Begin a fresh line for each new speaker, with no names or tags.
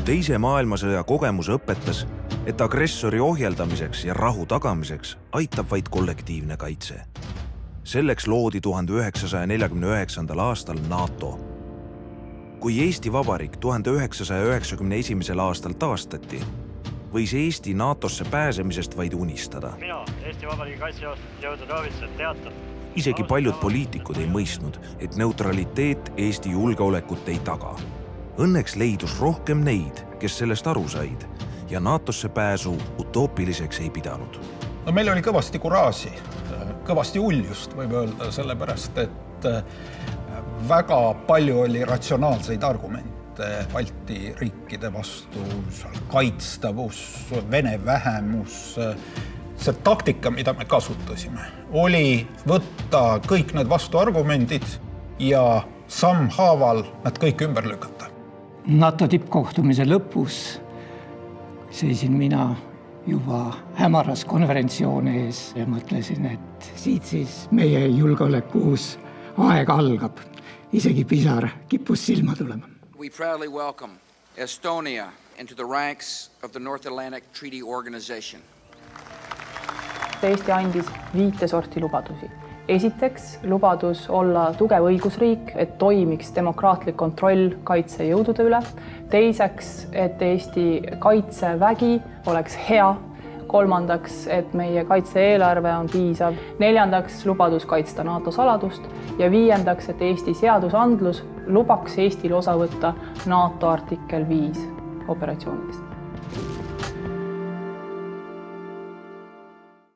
Teise maailmasõja kogemus õpetas, et agressori ohjeldamiseks ja rahu tagamiseks aitab vaid kollektiivne kaitse. Selleks loodi 1949. aastal NATO. Kui Eesti Vabariik 1991. aastal taastati, võis Eesti NATOsse pääsemisest vaid unistada.
Mina, Eesti Vabariigi kaitsejõudude ohvitser teatan.
Isegi paljud poliitikud ei mõistnud, et neutraliteet Eesti julgeolekut ei taga. Õnneks leidus rohkem neid, kes sellest aru said ja NATOsse pääsu utoopiliseks ei pidanud.
No, meil oli kõvasti kuraaži, kõvasti uljust, võib öelda, sellepärast, et väga palju oli ratsionaalseid argumente Balti riikide vastu, kaitstavus, Vene vähemus. See taktika, mida me kasutasime, oli võtta kõik need vastuargumendid ja sammhaaval nad kõik ümber lükata.
NATO tippkohtumise lõpus seisin mina juba hämaras konverentsiooni ees ja mõtlesin, et siit siis meie julgeolekuus aeg algab. Isegi pisar kippus silma tulema.
We proudly welcome Estonia into the ranks of the North Atlantic Treaty Organization.
Eesti andis 5 sorti lubadusi. Esiteks lubadus olla tugev õigusriik, et toimiks demokraatlik kontroll kaitsejõudude üle. Teiseks, et Eesti kaitsevägi oleks hea. Kolmandaks, et meie kaitse-eelarve on piisav. Neljandaks, lubadus kaitsta NATO saladust. Ja viiendaks, et Eesti seadusandlus lubaks Eestil osa võtta NATO artikkel 5 operatsioonidest.